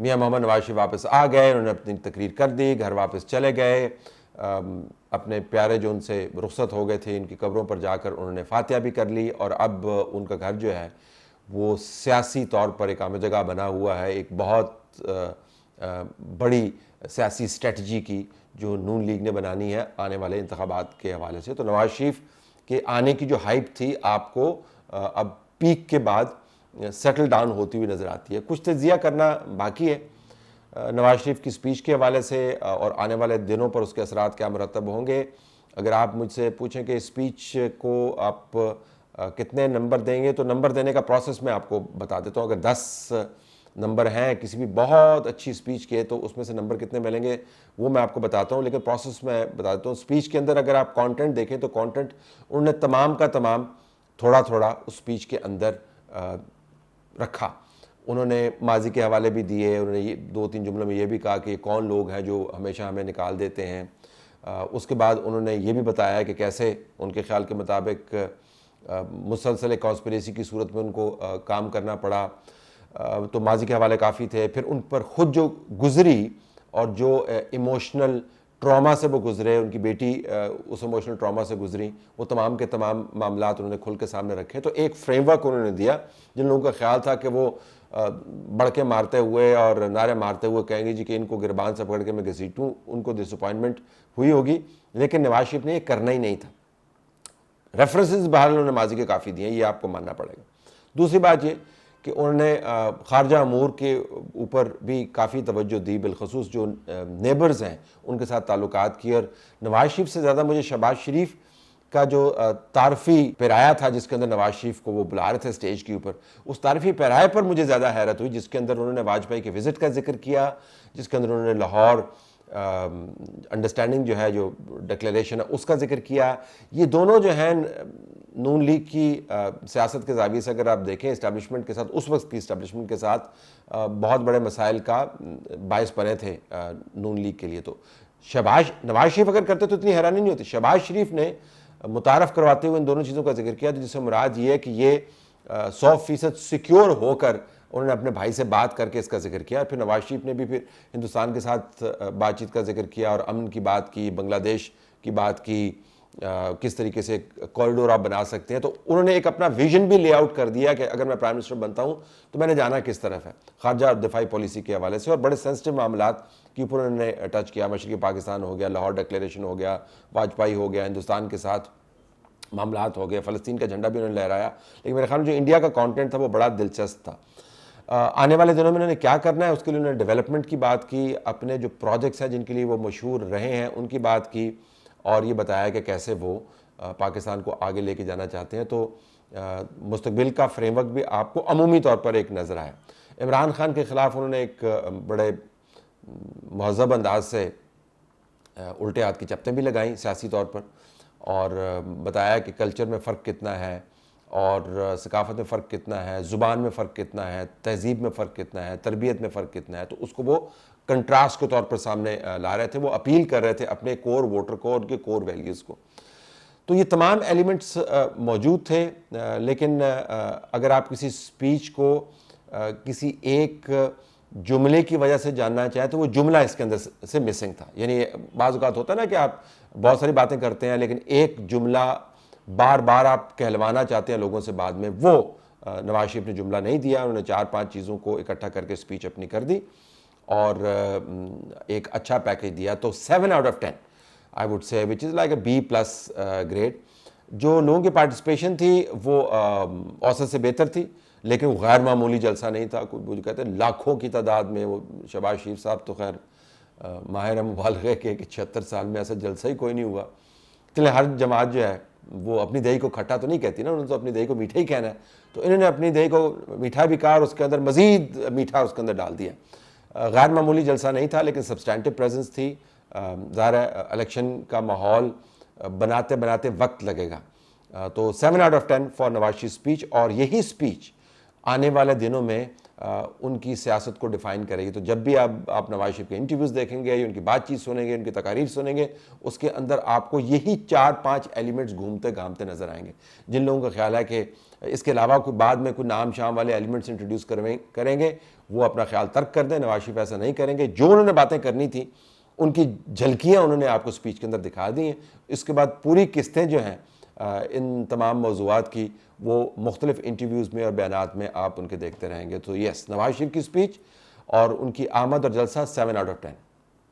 میاں محمد نواز شریف واپس آ گئے، انہوں نے اپنی تقریر کر دی، گھر واپس چلے گئے، اپنے پیارے جو ان سے رخصت ہو گئے تھے ان کی قبروں پر جا کر انہوں نے فاتحہ بھی کر لی، اور اب ان کا گھر جو ہے وہ سیاسی طور پر ایک عام جگہ بنا ہوا ہے، ایک بہت بڑی سیاسی اسٹریٹجی کی جو نون لیگ نے بنانی ہے آنے والے انتخابات کے حوالے سے۔ تو نواز شریف کے آنے کی جو ہائپ تھی آپ کو اب پیک کے بعد سیٹل ڈاؤن ہوتی ہوئی نظر آتی ہے۔ کچھ تجزیہ کرنا باقی ہے نواز شریف کی سپیچ کے حوالے سے، اور آنے والے دنوں پر اس کے اثرات کیا مرتب ہوں گے۔ اگر آپ مجھ سے پوچھیں کہ سپیچ کو آپ کتنے نمبر دیں گے، تو نمبر دینے کا پروسیس میں آپ کو بتا دیتا ہوں۔ اگر 10 نمبر ہیں کسی بھی بہت اچھی سپیچ کے، تو اس میں سے نمبر کتنے ملیں گے وہ میں آپ کو بتاتا ہوں، لیکن پروسیس میں بتا دیتا ہوں۔ سپیچ کے اندر اگر آپ کانٹینٹ دیکھیں تو کانٹینٹ انہوں نے تمام کا تمام تھوڑا تھوڑا اس سپیچ کے اندر رکھا۔ انہوں نے ماضی کے حوالے بھی دیے، انہوں نے 2-3 جملوں میں یہ بھی کہا کہ کون لوگ ہیں جو ہمیشہ ہمیں نکال دیتے ہیں۔ اس کے بعد انہوں نے یہ بھی بتایا کہ کیسے ان کے خیال کے مطابق مسلسل کانسپریسی کی صورت میں ان کو کام کرنا پڑا۔ تو ماضی کے حوالے کافی تھے، پھر ان پر خود جو گزری اور جو ایموشنل ٹراما سے وہ گزرے، ان کی بیٹی اس ایموشنل ٹراما سے گزری، وہ تمام کے تمام معاملات انہوں نے کھل کے سامنے رکھے۔ تو ایک فریم ورک انہوں نے دیا۔ جن لوگوں کا خیال تھا کہ وہ بڑکے مارتے ہوئے اور نعرے مارتے ہوئے کہیں گے جی کہ ان کو گربان سے پکڑ کے میں گھسیٹوں، ان کو ڈس اپوائنٹمنٹ ہوئی ہوگی، لیکن نواز شریف نے یہ کرنا ہی نہیں تھا۔ ریفرنسز بہرحال انہوں نے ماضی کے کافی دیے ہیں، یہ آپ کو ماننا پڑے گا۔ دوسری بات یہ کہ انہوں نے خارجہ امور کے اوپر بھی کافی توجہ دی، بالخصوص جو نیبرز ہیں ان کے ساتھ تعلقات کی، اور نواز شریف سے زیادہ مجھے شہباز شریف کا جو تعارفی پیرایا تھا جس کے اندر نواز شریف کو وہ بلا رہے تھے اسٹیج کے اوپر، اس تعارفی پیرائے پر مجھے زیادہ حیرت ہوئی، جس کے اندر انہوں نے واجپئی کے وزٹ کا ذکر کیا، جس کے اندر انہوں نے لاہور انڈرسٹینڈنگ جو ہے، جو ڈکلیریشن ہے اس کا ذکر کیا۔ یہ دونوں جو ہیں نون لیگ کی سیاست کے زاویے سے اگر آپ دیکھیں اسٹیبلشمنٹ کے ساتھ، اس وقت کی اسٹیبلشمنٹ کے ساتھ بہت بڑے مسائل کا باعث بنے تھے نون لیگ کے لیے۔ تو نواز شریف اگر کرتے تو اتنی حیرانی نہیں ہوتی۔ شہباز شریف نے متعارف کرواتے ہوئے ان دونوں چیزوں کا ذکر کیا، جس سے مراد یہ ہے کہ یہ 100% سیکیور ہو کر انہوں نے اپنے بھائی سے بات کر کے اس کا ذکر کیا۔ پھر نواز شریف نے بھی پھر ہندوستان کے ساتھ بات چیت کا ذکر کیا اور امن کی بات کی، بنگلہ دیش کی بات کی، کس طریقے سے کوریڈور آپ بنا سکتے ہیں۔ تو انہوں نے ایک اپنا ویژن بھی لے آؤٹ کر دیا کہ اگر میں پرائم منسٹر بنتا ہوں تو میں نے جانا کس طرف ہے، خارجہ اور دفاعی پالیسی کے حوالے سے، اور بڑے سینسٹیو معاملات کے اوپر انہوں نے ٹچ کیا۔ مشرقی پاکستان ہو گیا، لاہور ڈکلیریشن ہو گیا، واجپئی ہو گیا، ہندوستان کے ساتھ معاملات ہو گئے، فلسطین کا جھنڈا بھی انہوں نے لہرایا۔ لیکن میرے خیال میں جو انڈیا کا کانٹینٹ تھا وہ بڑا دلچسپ تھا۔ آنے والے دنوں میں انہوں نے کیا کرنا ہے اس کے لیے انہوں نے ڈیولپمنٹ کی بات کی، اپنے جو پروجیکٹس ہیں جن کے لیے وہ مشہور رہے ہیں ان کی بات کی، اور یہ بتایا کہ کیسے وہ پاکستان کو آگے لے کے جانا چاہتے ہیں۔ تو مستقبل کا فریم ورک بھی آپ کو عمومی طور پر ایک نظر آیا۔ عمران خان کے خلاف انہوں نے ایک بڑے مہذب انداز سے الٹے ہاتھ کی چپتیں بھی لگائیں سیاسی طور پر، اور بتایا کہ کلچر میں فرق کتنا ہے اور ثقافت میں فرق کتنا ہے، زبان میں فرق کتنا ہے، تہذیب میں فرق کتنا ہے، تربیت میں فرق کتنا ہے۔ تو اس کو وہ کنٹراسٹ کے طور پر سامنے لا رہے تھے، وہ اپیل کر رہے تھے اپنے کور ووٹر کو اور ان کے کور ویلیوز کو۔ تو یہ تمام ایلیمنٹس موجود تھے، لیکن اگر آپ کسی سپیچ کو کسی ایک جملے کی وجہ سے جاننا چاہیں تو وہ جملہ اس کے اندر سے مسنگ تھا۔ یعنی بعض اوقات ہوتا ہے نا کہ آپ بہت ساری باتیں کرتے ہیں لیکن ایک جملہ بار بار آپ کہلوانا چاہتے ہیں لوگوں سے، بعد میں وہ نواز شریف نے جملہ نہیں دیا۔ انہوں نے 4-5 چیزوں کو اکٹھا کر کے سپیچ اپنی کر دی اور ایک اچھا پیکج دیا۔ تو 7 out of 10 I would say which is like a B+ grade۔ جو لوگوں کی پارٹیسپیشن تھی وہ اوسط سے بہتر تھی، لیکن وہ غیر معمولی جلسہ نہیں تھا۔ وہ جو کہتے ہیں لاکھوں کی تعداد میں، وہ شہباز شریف صاحب تو خیر ماہر مبالغے کے کہ 76 سال میں ایسا جلسہ ہی کوئی نہیں ہوا۔ چلے ہر جماعت جو ہے وہ اپنی دہی کو کھٹا تو نہیں کہتی نا، انہوں نے تو اپنی دہی کو میٹھا ہی کہنا ہے، تو انہوں نے اپنی دہی کو میٹھا بھی کہا اور اس کے اندر مزید میٹھا اس کے اندر ڈال دیا۔ غیر معمولی جلسہ نہیں تھا لیکن سبسٹینٹو پریزنس تھی۔ ظاہر ہے الیکشن کا ماحول بناتے بناتے وقت لگے گا۔ تو 7 out of 10 for Nawaz Sharif speech, اور یہی اسپیچ آنے والے دنوں میں ان کی سیاست کو ڈیفائن کرے گی۔ تو جب بھی آپ نواز شریف کے انٹرویوز دیکھیں گے یا ان کی بات چیت سنیں گے، ان کی تقاریر سنیں گے، اس کے اندر آپ کو یہی 4-5 ایلیمنٹس گھومتے گھامتے نظر آئیں گے۔ جن لوگوں کا خیال ہے کہ اس کے علاوہ کوئی بعد میں کوئی نام شام والے ایلیمنٹس انٹروڈیوس کریں گے، وہ اپنا خیال ترک کر دیں. نواز شریف ایسا نہیں کریں گے. جو انہوں نے باتیں کرنی تھیں ان کی جھلکیاں انہوں نے آپ کو سپیچ کے اندر دکھا دی ہیں. اس کے بعد پوری قسطیں جو ہیں ان تمام موضوعات کی وہ مختلف انٹرویوز میں اور بیانات میں آپ ان کے دیکھتے رہیں گے. تو یس، نواز شریف کی سپیچ اور ان کی آمد اور جلسہ 7 out of 10.